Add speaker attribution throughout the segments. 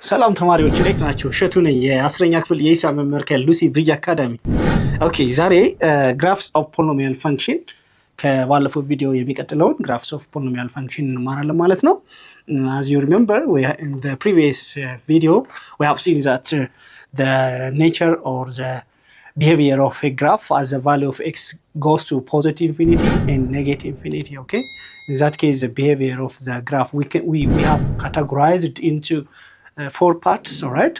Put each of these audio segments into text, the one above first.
Speaker 1: ሰላም ተማሪዎች እንዴት ናችሁ? እሸቱ ነኝ የ10ኛ ክፍል የሂሳብ መምህር ከሉሲ ብሪጅ አካዳሚ። ኦኬ ዛሬ ግራፍስ ኦፍ ፖሊኖሚያል ፈንክሽን ከባለፈው ቪዲዮ የሚቀጥለውን ግራፍስ ኦፍ ፖሊኖሚያል ፈንክሽን እንማራለን ማለት ነው። As you remember, in the previous video we have seen that the nature or the behavior of a graph as the value of x goes to positive infinity and negative infinity. Okay, in that case the behavior of the graph we have categorized into 4 parts. All right,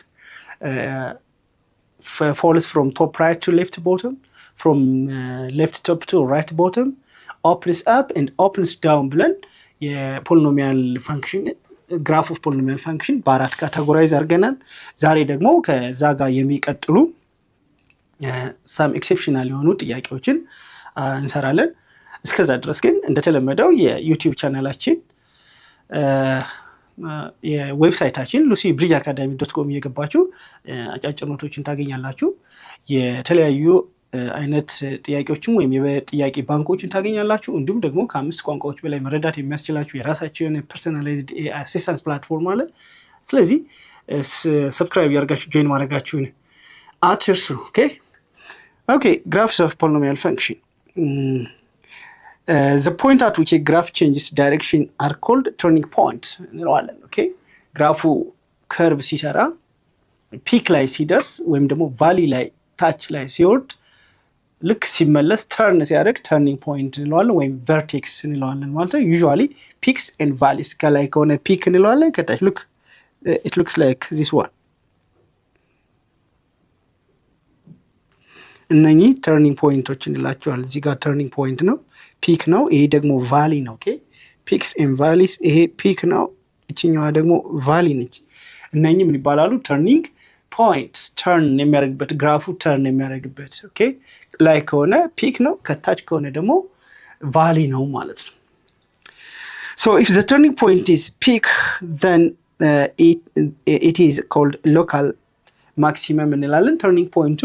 Speaker 1: follows from top right to left bottom, from left top to right bottom, opens up and opens down ብለን የፖሊኖሚያል ፈንክሽን ግራፍ ኦፍ ፖሊኖሚያል ፈንክሽን በአራት ካቴጎራይዝ አድርገናል። ዛሬ ደግሞ ከዛ ጋር የሚቀጥሉ ሳም ኤክሴፕሽናል የሆኑ ጥያቄዎችን እንሰራለን። እስከዛ ድረስ ግን እንደተለመደው የዩቲዩብ ቻናላችን የዌብሳይታችን lucybridgeacademy.com እየገባችሁ አጫጭር ኖቶችን ታገኛላችሁ። የተለያዩ አይነት ጥያቄዎችን ወይም የጥያቄ ባንኮችን ታገኛላችሁ። እንዲሁም ደግሞ ከ5 ቋንቋዎች በላይ መረዳት የሚያስችላችሁ የራሳችሁ የሆነ ፐርሰናላይዝድ አሲስታንስ ፕላትፎርም አለ። ስለዚህ ሰብስክራይብ ያርጋችሁ ጆይን ማድረጋችሁን አትርሱ። ኦኬ graphs of polynomial function. The point at which a graph changes direction are called turning point እንለዋለን። ግራፉ ከርቭ ሲሰራ ፒክ ላይ ሲደርስ ወይም ደግሞ ቫሊ ላይ ታች ላይ ሲወርድ ልክ ሲመለስ ተርን ሲያደርግ ተርኒንግ ፖይንት እንለዋለን ወይም ቨርቴክስ እንለዋለን ማለት ነው። ዩዥዋሊ ፒክስ ኤንድ ቫሊስ ከላይ ከሆነ ፒክ እንለዋለን፣ ከታች ሉክ it looks like this one። እነኚህ ተርኒንግ ፖይንቶች እንላቸዋለን። እዚህ ጋር ተርኒንግ ፖይንት ነው፣ ፒክ ነው። ይሄ ደግሞ ቫሊ ነው። ፒክስ ኤንድ ቫሊስ። ይሄ ፒክ ነው፣ እችኛዋ ደግሞ ቫሊ ነች። እነኚህ ምን ይባላሉ? ተርኒንግ ፖይንትስ። ተርን የሚያደርግበት ግራፉ ተርን የሚያደርግበት ላይ ከሆነ ፒክ ነው፣ ከታች ከሆነ ደግሞ ቫሊ ነው ማለት ነው። So if the turning point is peak, then it is called local maximum እንላለን። ተርኒንግ ፖይንቱ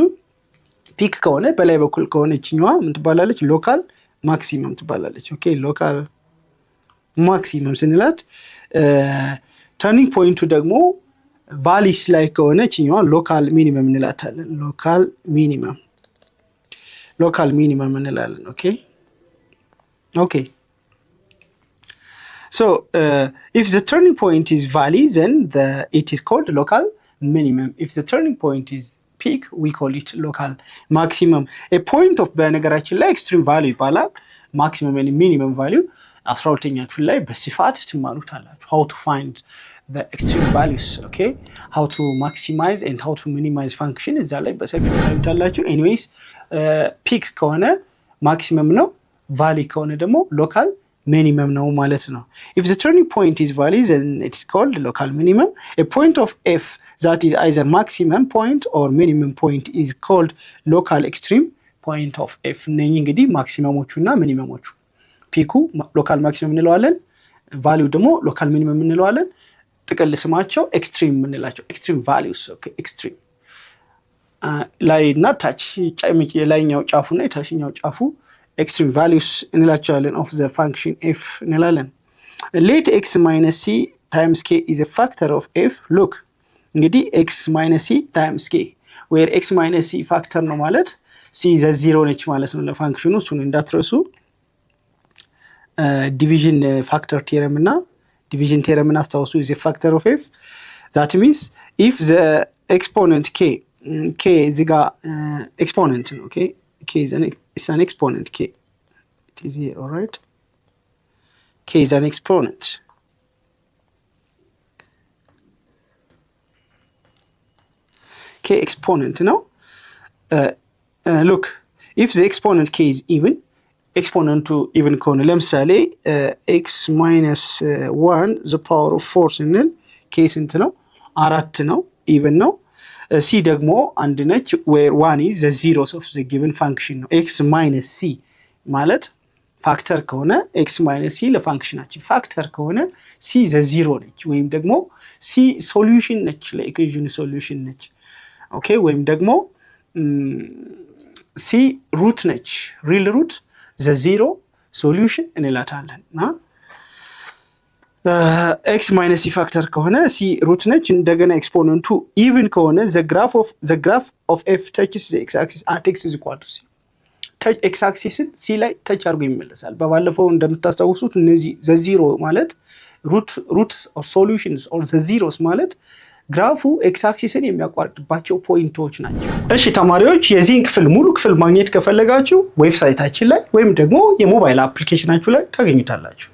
Speaker 1: ፒክ ከሆነ በላይ በኩል ከሆነ እችኛዋ ምን ትባላለች? ሎካል ማክሲመም ትባላለች። ሎካል ማክሲመም ስንላት ተርኒንግ ፖይንቱ ደግሞ ቫሊስ ላይ ከሆነ እችኛዋ ሎካል ሚኒመም እንላታለን። ሎካል ሚኒመም እንላለን። So if the turning point is valley, then it is called local minimum. If the turning point is peak, we call it local maximum. A point of በነገራችን ላይ extreme value ይባላል። maximum and minimum value 12ኛ ክፍል ላይ በስፋት ትማሩታላችሁ። how to find the extreme values, how to maximize and how to minimize function እዛ ላይ በሰፊው ታዩታላችሁ። anyways peak ከሆነ maximum ነው፣ valley ከሆነ ደግሞ local minimum ነው ማለት ነው። if the turning point is valley, then it's called local minimum. A point of f that is either maximum point or minimum point is called local extreme point of f. እነኚህ እንግዲህ ማክሲመሞቹና ሚኒመሞቹ፣ ፒኩ ሎካል ማክሲመም እንለዋለን፣ ቫልዩ ደግሞ ሎካል ሚኒመም እንለዋለን። ጥቅል ስማቸው ኤክስትሪም የምንላቸው ኤክስትሪም ቫሊዩስ። ኤክስትሪም ላይ እና ታች የላይኛው ጫፉና የታችኛው ጫፉ ኤክስትሪም ቫሊዩስ እንላቸዋለን። ኦፍ ዘ ፋንክሽን ኤፍ እንላለን። ሌት ኤክስ ማይነስ ሲ ታይምስ ኬ ኢዝ ኤ ፋክተር ኦፍ ኤፍ። ሉክ እንግዲህ ኤክስ ማይነስ ሲ ታይምስ ኬ ዌር ኤክስ ማይነስ ሲ ፋክተር ነው ማለት ሲ ዘ ዚሮ ነች ማለት ነው ለፋንክሽኑ። እሱን እንዳትረሱ። ዲቪዥን ፋክተር ቴረም እና ዲቪዥን ቴረምን አስታውሱ። ኢዝ ኤ ፋክተር ኦፍ ኤፍ ዛት ሚንስ ኢፍ ዘ ኤክስፖነንት ኬ እዚህ ጋር ኤክስፖነንት ነው። K is an exponent. It is here, all right? K is an exponent. K exponent, look, if the exponent K is even, exponent to even ከሆነ ለምሳሌ x minus 1 the power of 4 ስንል K ስንት ነው? 4 ነው፣ even ነው። ሲ ደግሞ አንድ ነች where 1 is the zeros of the given function ነው። x minus c ማለት ፋክተር ከሆነ x minus c ለፋንክሽናችን ፋክተር ከሆነ c the zero ነች፣ ወይም ደግሞ c ሶሉሽን ነች፣ ለኢኩዌሽኑ ሶሉሽን ነች። ወይም ደግሞ c ሩት ነች፣ ሪል ሩት the zero ሶሉሽን እንላታለን። ኤክስ ማይነስ ሲ ፋክተር ከሆነ ሲ ሩት ነች። እንደገና ኤክስፖነንቱ ኢቭን ከሆነ ዘ ግራፍ ኦፍ ኤፍ ተችስ ዘ ኤክስ አክሲስ አት ኤክስ ኢዝ ኢኳል ቱ ሲ። ኤክስ አክሲስን ሲ ላይ ተች አድርጎ ይመለሳል። በባለፈው እንደምታስታውሱት እነዚህ ዘ ዚሮ ማለት ሩትስ ኦር ሶሉሽንስ ኦር ዘ ዚሮስ ማለት ግራፉ ኤክስ አክሲስን የሚያቋርጥባቸው ፖይንቶች ናቸው። እሺ ተማሪዎች የዚህን ክፍል ሙሉ ክፍል ማግኘት ከፈለጋችሁ ዌብሳይታችን ላይ ወይም ደግሞ የሞባይል አፕሊኬሽናችሁ ላይ ታገኙታላችሁ።